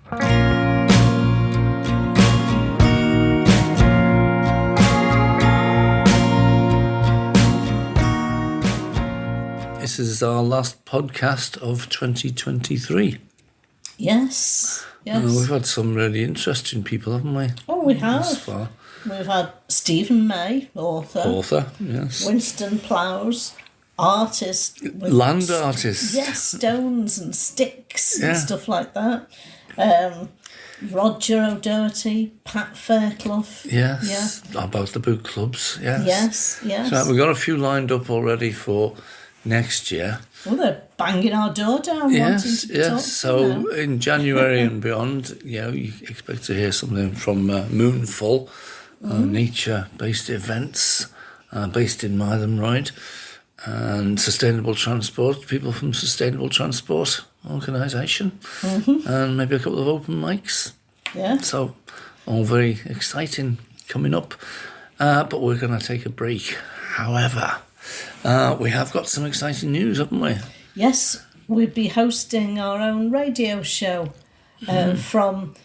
This is our last podcast of 2023. Yes. We've had some really interesting people, haven't we? Oh, we have. Thus far. We've had Stephen May, author. Yes. Winston Plowes, artist. Land artist. Yes, stones and sticks Yeah. and stuff like that. Roger O'Doherty, Pat Fairclough. Yes. About the book clubs. Yes. Yes. So we've got a few lined up already for next year. Well, they're banging our door down. wanting to talk, So in January and beyond, you expect to hear something from Moonful, nature-based events based in Martham Road, and Sustainable Transport, people from Sustainable Transport Organisation, and maybe a couple of open mics. Yeah. So all very exciting coming up. But we're going to take a break. However, we have got some exciting news, haven't we? Yes, we'll be hosting our own radio show from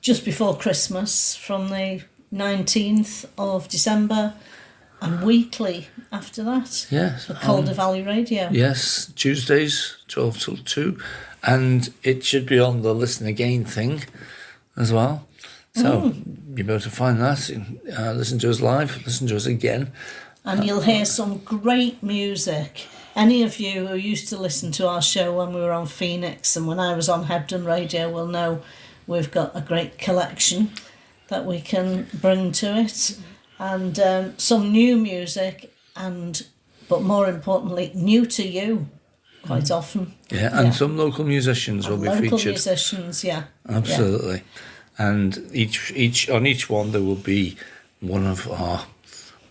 just before Christmas, from the 19th of December, and weekly after that. Yes. For Calder Valley Radio. Yes, Tuesdays, 12 till 2. And it should be on the Listen Again thing as well. So you'll be able to find that, listen to us live, listen to us again. And you'll hear some great music. Any of you who used to listen to our show when we were on Phoenix and when I was on Hebden Radio will know we've got a great collection that we can bring to it. And some new music, but more importantly, new to you quite often. Yeah, and some local musicians will be featured. Local musicians, yeah. Absolutely. Yeah. And each on each one there will be one of our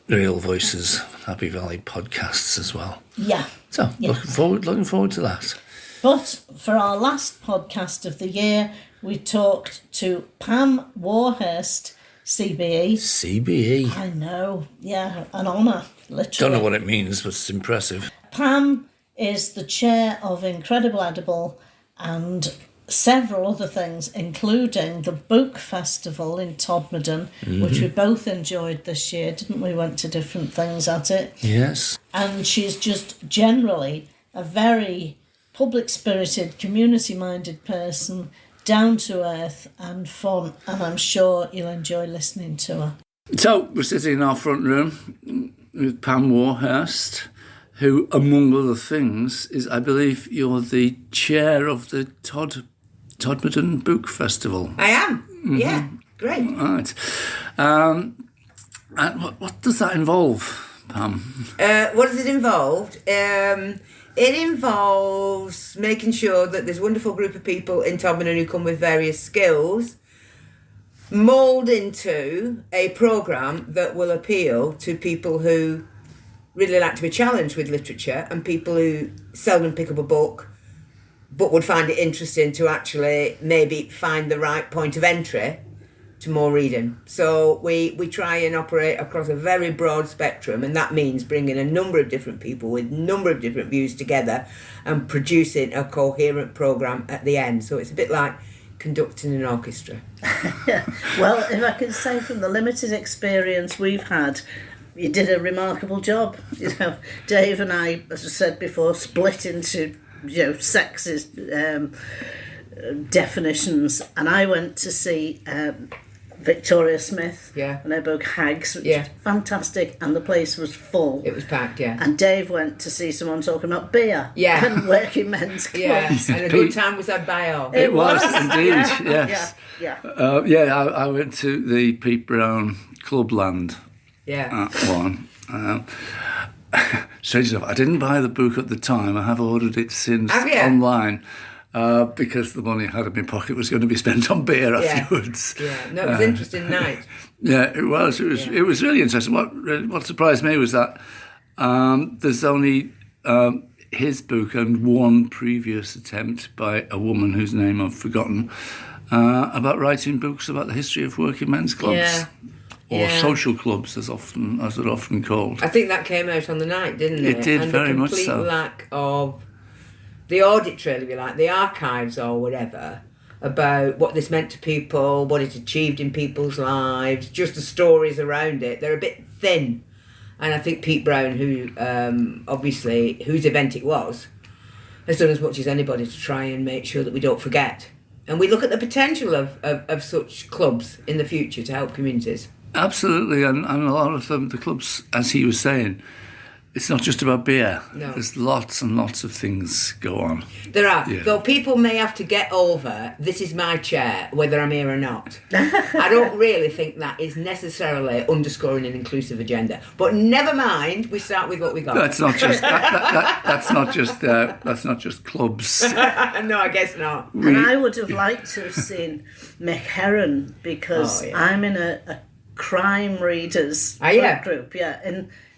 Real Voices Happy Valley podcasts as well. Yeah. So looking forward to that. But for our last podcast of the year, we talked to Pam Warhurst, CBE. CBE. I know, yeah, an honour, literally. Don't know what it means, but it's impressive. Pam is the chair of Incredible Edible and several other things, including the Book Festival in Todmorden, which we both enjoyed this year, didn't we? Went to different things at it. Yes. And she's just generally a very public-spirited, community-minded person, down to earth and fun, and I'm sure you'll enjoy listening to her. So we're sitting in our front room with Pam Warhurst, who, among other things, is, I believe, you're the chair of the Todmorden Book Festival. I am. Yeah, great. Right. And what does that involve, Pam? What does it involve? It involves making sure that there's a wonderful group of people in Todmorden who come with various skills, mould into a programme that will appeal to people who really like to be challenged with literature and people who seldom pick up a book but would find it interesting to actually maybe find the right point of entry to more reading. So we try and operate across a very broad spectrum, and that means bringing a number of different people with a number of different views together and producing a coherent programme at the end. So it's a bit like conducting an orchestra. Well, if I can say from the limited experience we've had, you did a remarkable job. Dave and I, as I said before, split into sexist definitions, and I went to see Victoria Smith and her book Hags, which was fantastic, and the place was full. It was packed, yeah. And Dave went to see someone talking about beer and working men's clubs. And a good time was had by all. It was indeed, yes. I went to the Pete Brown Clubland one. Strange enough, I didn't buy the book at the time. I have ordered it since online. Because the money I had in my pocket was going to be spent on beer afterwards. Yeah, no, it was an interesting night. Yeah, it was. It was really interesting. What surprised me was that there's only his book and one previous attempt by a woman whose name I've forgotten about writing books about the history of working men's clubs. Or social clubs, as they're often called. I think that came out on the night, didn't it? It did, and very much so. The complete lack of the audit trail, if you like, the archives or whatever, about what this meant to people, what it achieved in people's lives, just the stories around it. They're a bit thin. And I think Pete Brown, who obviously, whose event it was, has done as much as anybody to try and make sure that we don't forget. And we look at the potential of such clubs in the future to help communities. Absolutely, and a lot of them, the clubs, as he was saying, it's not just about beer. No. There's lots and lots of things go on. There are. Yeah. Though people may have to get over, this is my chair, whether I'm here or not. I don't really think that is necessarily underscoring an inclusive agenda. But never mind, we start with what we got. That's not just that's not just clubs. No, I guess not. And I would have liked to have seen Mick Herron, because I'm in a crime readers group,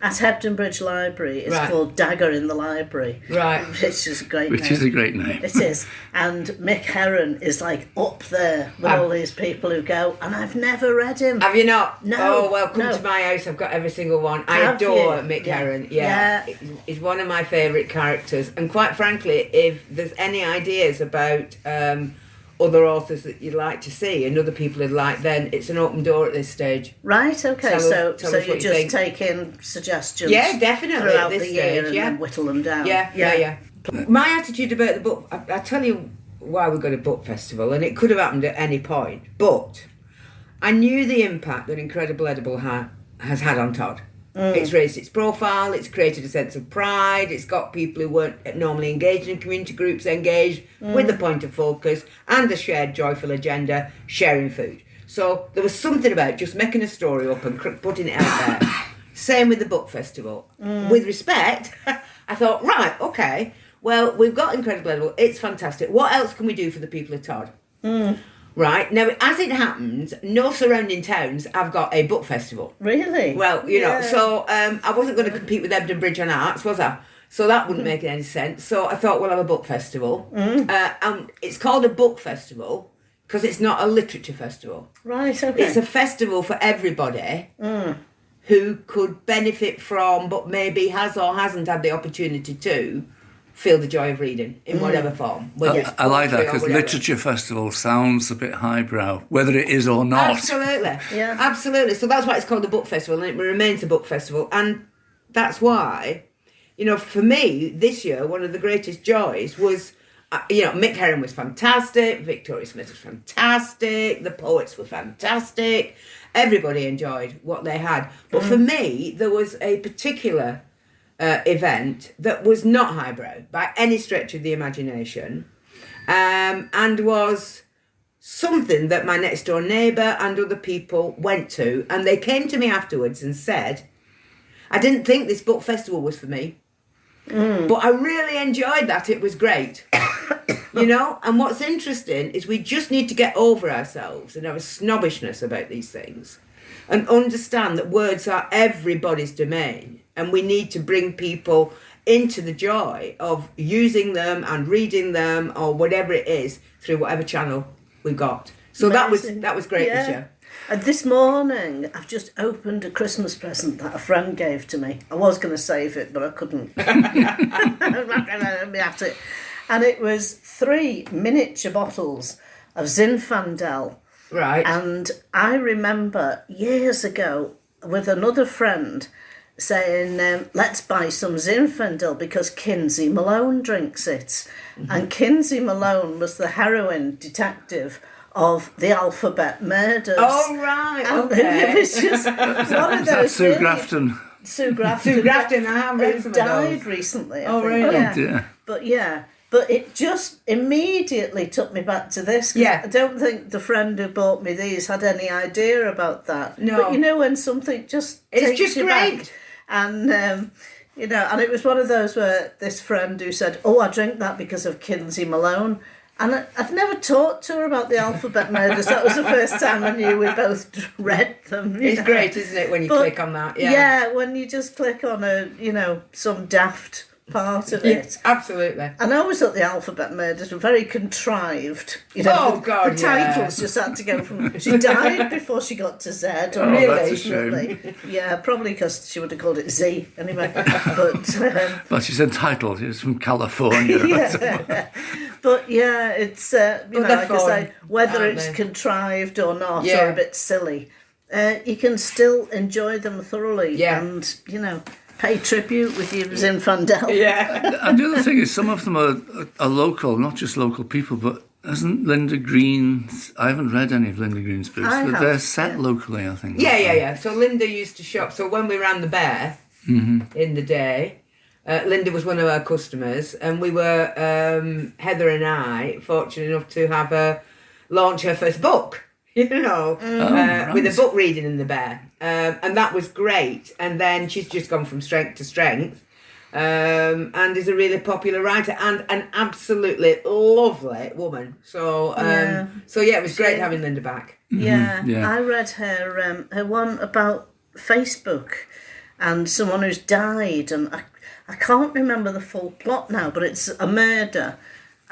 at Hebden Bridge Library. It's called Dagger in the Library. Right. Which is a great Which name. is a great name. It is. And Mick Herron is like up there with all these people who go, and I've never read him. Have you not? No. Oh, well, come to my house. I've got every single one. I adore Mick Herron. Yeah. He's one of my favourite characters. And quite frankly, if there's any ideas about other authors that you'd like to see and other people would like, then it's an open door at this stage. Right, okay. Tell So us you what you just think. take in suggestions Definitely throughout at this the year stage, and then whittle them down. Yeah. My attitude about the book, I tell you why we got a book festival, and it could have happened at any point, but I knew the impact that Incredible Edible has had on Todd. It's raised its profile, it's created a sense of pride, it's got people who weren't normally engaged in community groups engaged with the point of focus and a shared joyful agenda, sharing food. So there was something about just making a story up and putting it out there. Same with the book festival. With respect, I thought, right, okay, well, we've got Incredible Edible, it's fantastic. What else can we do for the people of Todd? Right, now as it happens, no surrounding towns have got a book festival. Really? Well, you know, so I wasn't going to compete with Hebden Bridge on Arts, was I? So that wouldn't make any sense. So I thought we'll have a book festival. And it's called a book festival because it's not a literature festival. Right, okay. It's a festival for everybody who could benefit from, but maybe has or hasn't had the opportunity to feel the joy of reading in whatever form. I like that, because literature festival sounds a bit highbrow, whether it is or not. Absolutely. Yeah. Absolutely. So that's why it's called the book festival, and it remains a book festival. And that's why, you know, for me, this year, one of the greatest joys was, you know, Mick Herron was fantastic, Victoria Smith was fantastic, the poets were fantastic, everybody enjoyed what they had. But for me, there was a particular event that was not highbrow by any stretch of the imagination, and was something that my next door neighbour and other people went to, and they came to me afterwards and said, I didn't think this book festival was for me, but I really enjoyed that, it was great. You know, and what's interesting is we just need to get over ourselves and have a snobbishness about these things and understand that words are everybody's domain. And we need to bring people into the joy of using them and reading them or whatever it is through whatever channel we've got. So Amazing. that was great this year. And this morning, I've just opened a Christmas present that a friend gave to me. I was going to save it, but I couldn't. And it was 3 miniature bottles of Zinfandel. Right. And I remember years ago with another friend saying, let's buy some Zinfandel because Kinsey Malone drinks it. And Kinsey Malone was the heroine detective of the Alphabet Murders. Oh, right, and okay. It was just one of those... Sue Grafton. Sue Grafton. Sue Grafton, I have read some of died those. recently, I Oh, think. really? Yeah. Oh, dear. But it just immediately took me back to this. 'Cause I don't think the friend who bought me these had any idea about that. No. But you know when something just It's takes just you great. back. And, you know, and it was one of those where this friend who said, I drink that because of Kinsey Malone. And I'd never talked to her about the Alphabet Murders. That was the first time I knew we both read them. It's great, isn't it, when you click on that? Yeah, when you just click on some daft part of Yes, it. absolutely. And I always thought the alphabet murders were very contrived. You know, Oh, God, the yeah. titles just had to go from... She died before she got to Z. Really? That's a shame. Yeah, probably because she would have called it Z anyway. But... Well, she's entitled. She's from California. yeah. But yeah, it's, you know, they're like I fun, say, whether aren't it's they? contrived or not, Yeah. or a bit silly, you can still enjoy them thoroughly. Yeah. And, you know, pay tribute with your Zinfandel. Yeah. And the other thing is, some of them are local, not just local people, but isn't Linda Green's... I haven't read any of Linda Green's books, I but have, they're set locally, I think. Yeah. So Linda used to shop. So when we ran the Bear in the day, Linda was one of our customers, and we were, Heather and I, fortunate enough to have her launch her first book, you know, right. with a book reading in the Bear. And that was great. And then she's just gone from strength to strength, and is a really popular writer and an absolutely lovely woman. So, it was great having Linda back. Yeah, yeah. I read her one about Facebook and someone who's died, and I can't remember the full plot now, but it's a murder.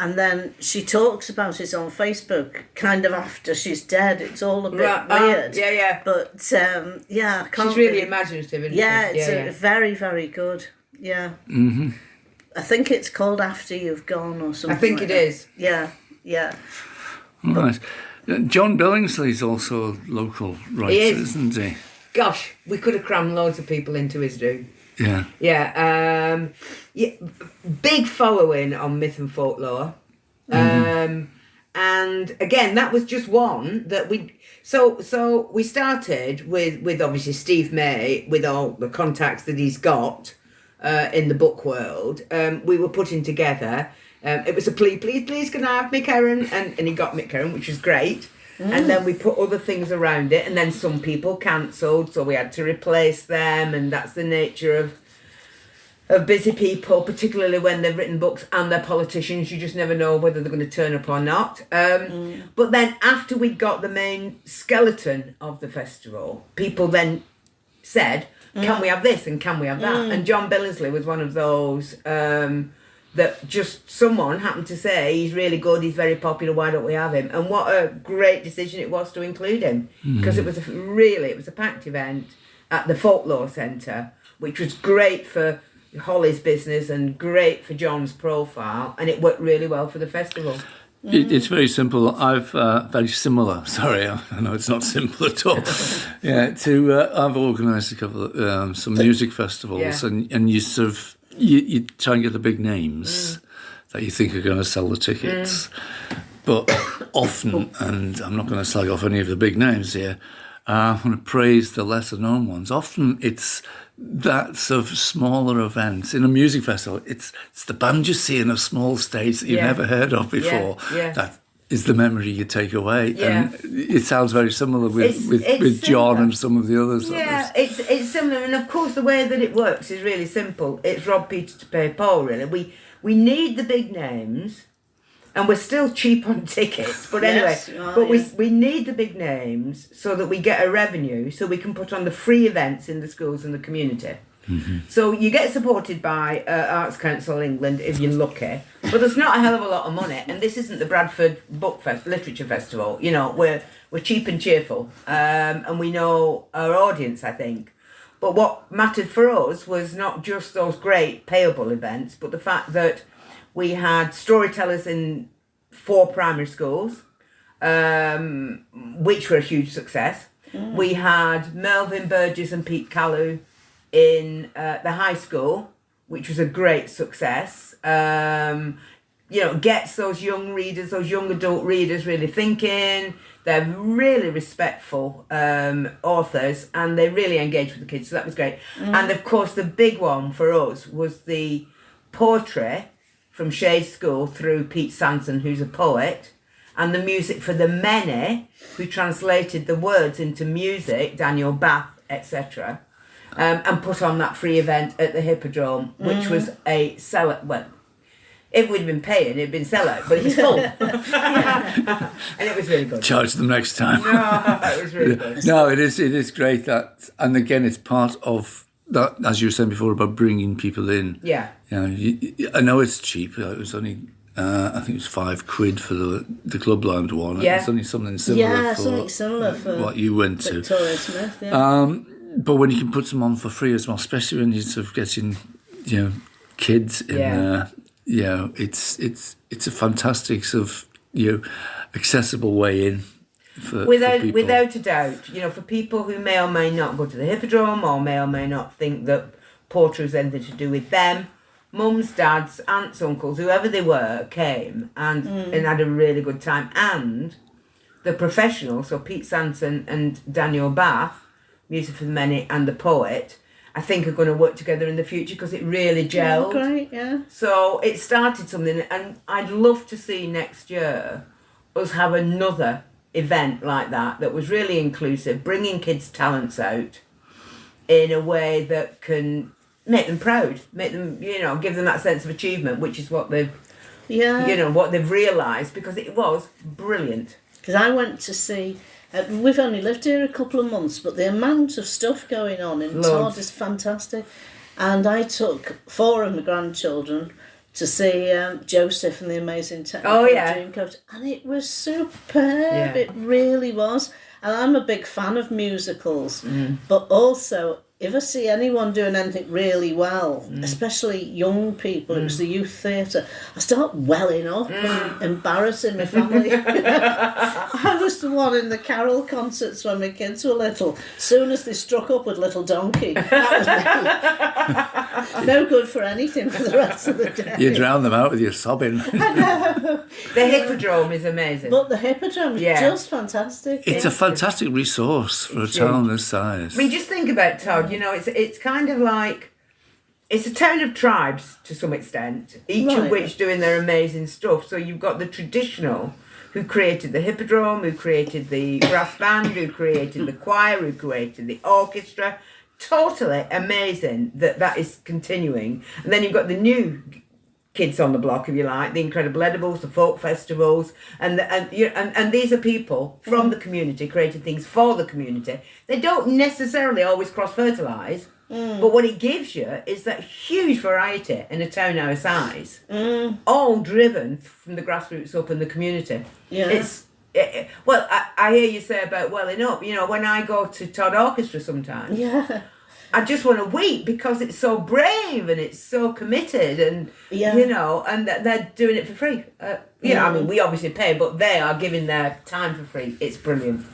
And then she talks about it on Facebook, kind of after she's dead. It's all a bit weird. Yeah. But, I can't... She's really imaginative, isn't Yeah, she? it's very, very good. Yeah. Mm-hmm. I think it's called After You've Gone or something. I think like it that. is. Yeah. Right. John Billingsley's also a local writer, He is. isn't he? Gosh, we could have crammed loads of people into his do. Yeah. Yeah, big following on myth and folklore. And again, that was just one that we... So we started with obviously Steve May, with all the contacts that he's got in the book world. We were putting together... it was a please can I have Mick Heron? And he got Mick Heron, which was great. And then we put other things around it, and then some people cancelled, so we had to replace them, and that's the nature of busy people, particularly when they've written books and they're politicians. You just never know whether they're going to turn up or not. But then after we got the main skeleton of the festival, people then said, can we have this and can we have that? And John Billingsley was one of those... that just someone happened to say he's really good, he's very popular, why don't we have him? And what a great decision it was to include him, because it was a packed event at the Folklore Centre, which was great for Holly's business and great for John's profile, and it worked really well for the festival. It's very simple. I've very similar. Sorry, I know it's not simple at all. I've organised a couple some music festivals, and you sort of you try and get the big names that you think are going to sell the tickets, but often, and I'm not going to slag off any of the big names here. I'm going to praise the lesser known ones. Often it's that sort of smaller events. In a music festival, it's the band you see in a small stage that you've never heard of before. That is the memory you take away. And it sounds very similar with John and some of the others. Yeah, it's similar. And of course, the way that it works is really simple. It's rob Peter to pay Paul, really. We need the big names. And we're still cheap on tickets, but anyway, we need the big names so that we get a revenue, so we can put on the free events in the schools and the community. Mm-hmm. So you get supported by Arts Council England if you're lucky, but there's not a hell of a lot of money. And this isn't the Bradford Literature Festival. You know, we're cheap and cheerful, and we know our audience, I think. But what mattered for us was not just those great payable events, but the fact that we had storytellers in 4 primary schools, which were a huge success. We had Melvin Burgess and Pete Callew in the high school, which was a great success. Gets those young readers, those young adult readers really thinking. They're really respectful authors, and they really engage with the kids, so that was great. And of course, the big one for us was the poetry from Shay's School through Pete Sanson, who's a poet, and the music for the many who translated the words into music, Daniel Bath, etc., and put on that free event at the Hippodrome, which was a sellout. Well, if we'd been paying, it'd been sellout, but it was full. And it was really good. Charge them next time. No, it was really good. No, it is great that, and again, it's part of that, as you were saying before, about bringing people in. Yeah. I know it's cheap. It was only, I think it was £5 for the club-lined one. Yeah. It's only something similar for what you went to. Victoria Smith, yeah. But when you can put them on for free as well, especially when you're sort of getting, kids in there, it's a fantastic sort of, accessible way in. For people. Without a doubt, for people who may or may not go to the Hippodrome or may not think that Porter has anything to do with them, mums, dads, aunts, uncles, whoever they were, came and had a really good time. And the professionals, so Pete Sanson and Daniel Bath, Music for the Many, and the poet, I think are going to work together in the future because it really gelled. Oh, great, yeah. So it started something, and I'd love to see next year us have another event like that was really inclusive, bringing kids' talents out in a way that can make them proud, make them, give them that sense of achievement, which is what they've, what they've realised, because it was brilliant. Because I went to see, we've only lived here a couple of months, but the amount of stuff going on in Todd is fantastic. And I took 4 of my grandchildren to see Joseph and the Amazing Technicolor Dreamcoat, and it was superb. It really was. And I'm a big fan of musicals, but also if I see anyone doing anything really well, especially young people, it was the youth theatre, I start welling up and embarrassing my family. I was the one in the carol concerts when my kids were little. Soon as they struck up with Little Donkey, that was me. No good for anything for the rest of the day. You drown them out with your sobbing. The Hippodrome is amazing. But the Hippodrome is just fantastic. It's a fantastic resource for a town this size. I mean, just think about Todd. It's kind of like, it's a town of tribes to some extent, each of which doing their amazing stuff. So you've got the traditional, who created the Hippodrome, who created the brass band, who created the choir, who created the orchestra. Totally amazing that is continuing. And then you've got the new kids on the block, if you like, the Incredible Edibles, the folk festivals, and these are people from the community creating things for the community. They don't necessarily always cross-fertilise, but what it gives you is that huge variety in a town our size, all driven from the grassroots up in the community. Yeah. I hear you say about welling up. When I go to Todd Orchestra sometimes, I just want to weep because it's so brave and it's so committed, and and that they're doing it for free. I mean, we obviously pay, but they are giving their time for free. It's brilliant.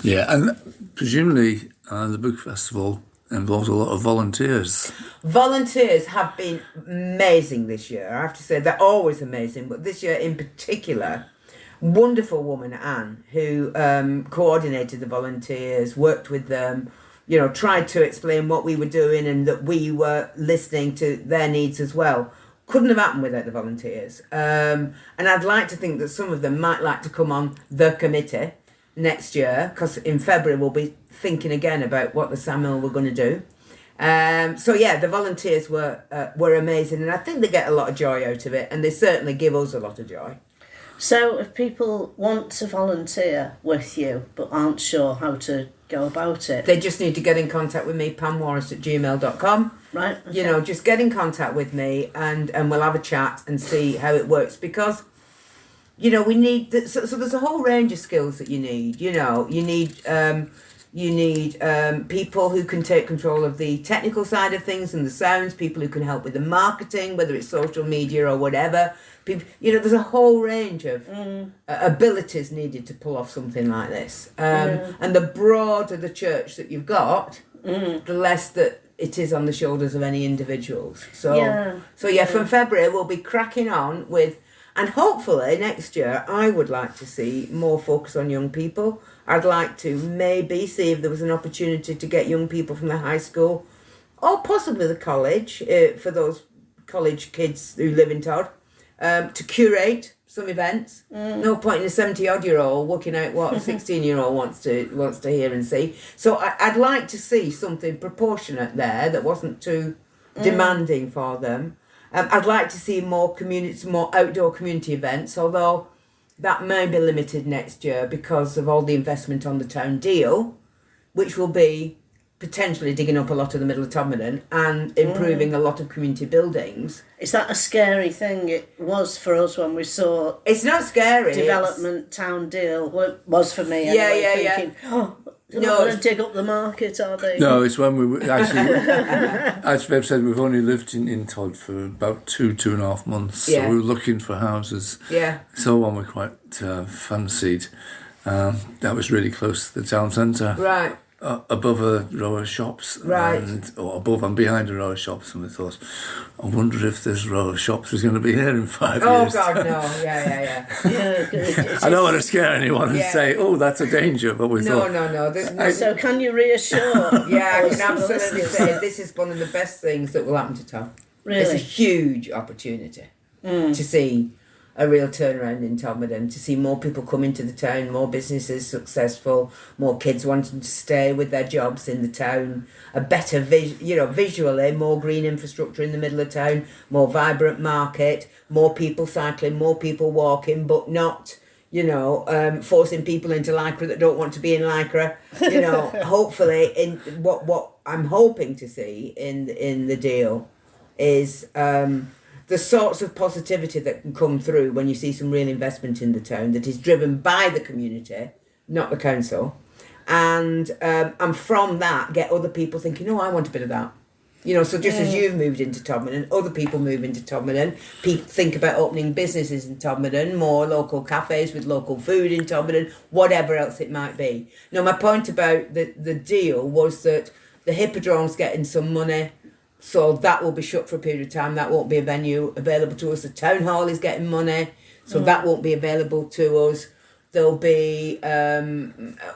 Yeah, and presumably the book festival involves a lot of volunteers. Volunteers have been amazing this year. I have to say, they're always amazing, but this year in particular, wonderful woman Anne, who coordinated the volunteers, worked with them, tried to explain what we were doing and that we were listening to their needs as well. Couldn't have happened without the volunteers. And I'd like to think that some of them might like to come on the committee next year, because in February we'll be thinking again about what the Samuel we're going to do. The volunteers were amazing, and I think they get a lot of joy out of it, and they certainly give us a lot of joy. So if people want to volunteer with you but aren't sure how to go about it, they just need to get in contact with me, pamwarhurst@gmail.com. Right. Okay. Just get in contact with me and we'll have a chat and see how it works, because we need so there's a whole range of skills that you need. You need people who can take control of the technical side of things and the sounds, people who can help with the marketing, whether it's social media or whatever. People, there's a whole range of abilities needed to pull off something like this. And the broader the church that you've got, the less that it is on the shoulders of any individuals. So from February we'll be cracking on with, and hopefully next year I would like to see more focus on young people. I'd like to maybe see if there was an opportunity to get young people from the high school or possibly the college, for those college kids who live in Todd, to curate some events. No point in a 70-odd-year-old working out what a 16-year-old wants to hear and see. So I'd like to see something proportionate there that wasn't too demanding for them. I'd like to see more outdoor community events, although that may be limited next year because of all the investment on the town deal, which will be potentially digging up a lot of the middle of Todmorden and improving a lot of community buildings. Is that a scary thing? It was for us when we saw It's not scary. development town deal. Well, it was for me anyway, thinking, oh, they're not going to dig up the market, are they? No, it's when we actually, as Viv said, we've only lived in Todd for about 2.5 months. Yeah. So we were looking for houses. Yeah. So one we quite fancied. That was really close to the town centre. Right. Above a row of shops, Right. or above and behind a row of shops, and we thought, I wonder if this row of shops is going to be here in 5 Oh, years. God, no. Yeah. I don't want to scare anyone and Yeah. say, oh, that's a danger, but we thought... No. There's no. So can you reassure? Yeah, I us, can the absolutely listeners? say this is one of the best things that will happen to Tom. Really? It's a huge opportunity to see a real turnaround in Todmorden, to see more people come into the town, more businesses successful, more kids wanting to stay with their jobs in the town, a better visually, more green infrastructure in the middle of town, more vibrant market, more people cycling, more people walking, but not forcing people into Lycra that don't want to be in Lycra. Hopefully, in what I'm hoping to see in the deal is the sorts of positivity that can come through when you see some real investment in the town that is driven by the community, not the council, and from that get other people thinking, oh, I want a bit of that. So just as you've moved into Todmorden, other people move into Todmorden. People think about opening businesses in Todmorden, more local cafes with local food in Todmorden, whatever else it might be. Now, my point about the deal was that the Hippodrome's getting some money, so that will be shut for a period of time. That won't be a venue available to us. The town hall is getting money, so that won't be available to us. There'll be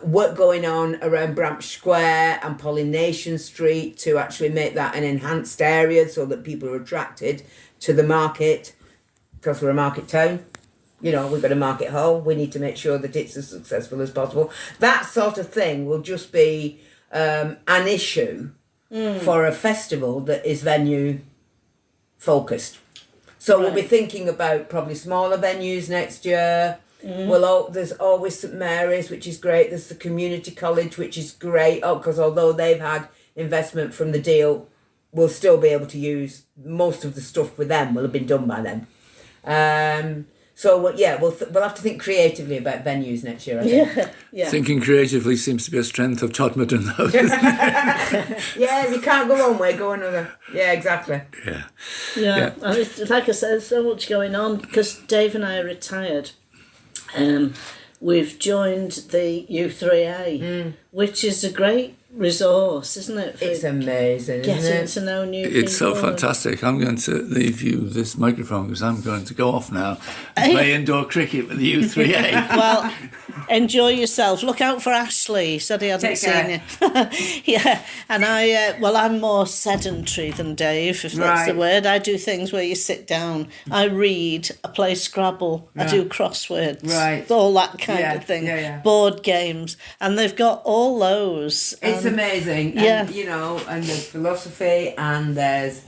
work going on around Branch Square and Pollination Street to actually make that an enhanced area so that people are attracted to the market, because we're a market town. We've got a market hall. We need to make sure that it's as successful as possible. That sort of thing will just be an issue for a festival that is venue focused. So we'll be thinking about probably smaller venues next year. There's always St Mary's, which is great. There's the community college, which is great. Because although they've had investment from the deal, we'll still be able to use most of the stuff with them. Will have been done by them. We'll have to think creatively about venues next year, I think. Yeah. Thinking creatively seems to be a strength of Todmorden, though. Yeah, you can't go one way, go another. Yeah, exactly. Yeah. And it's, like I said, there's so much going on, because Dave and I are retired. We've joined the U3A, which is a great resource, isn't it? It's amazing, isn't Getting it? to know new people. It's so fantastic. I'm going to leave you this microphone because I'm going to go off now and play indoor cricket with the U3A. Well, enjoy yourself. Look out for Ashley. He said he hadn't seen you. Yeah, and I'm more sedentary than Dave, if that's the word. I do things where you sit down. I read, I play Scrabble, I do crosswords, all that kind of thing. Board games, and they've got all those. It's amazing. And, and there's philosophy, and there's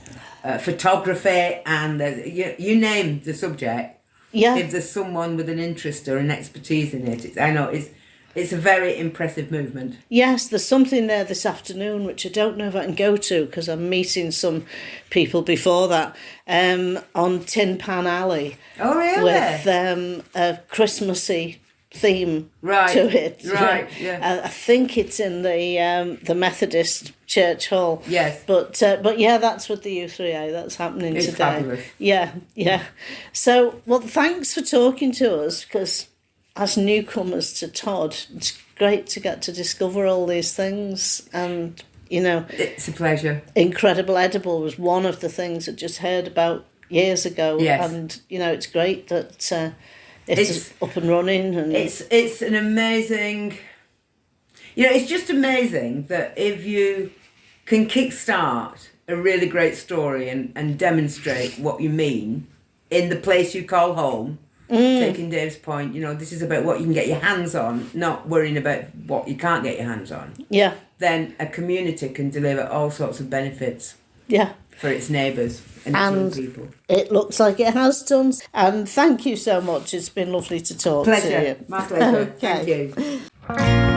photography, and there's, you name the subject. Yeah. If there's someone with an interest or an expertise in it, it's a very impressive movement. Yes, there's something there this afternoon which I don't know if I can go to because I'm meeting some people before that on Tin Pan Alley. Oh, really? With a Christmassy theme to it. Right, yeah. I think it's in the Methodist Church Hall. Yes. But yeah, that's with the U3A. That's happening It's today. fabulous. Yeah. So, well, thanks for talking to us, because as newcomers to Todd, it's great to get to discover all these things. And, it's a pleasure. Incredible Edible was one of the things I just heard about years ago. Yes. And, it's great that it's up and running. And it's an amazing... it's just amazing that if you can kickstart a really great story and demonstrate what you mean in the place you call home, taking Dave's point, this is about what you can get your hands on, not worrying about what you can't get your hands on. Yeah. Then a community can deliver all sorts of benefits. Yeah. For its neighbours and its young people. It looks like it has done. And thank you so much. It's been lovely to talk to you. My pleasure. Okay. Thank you.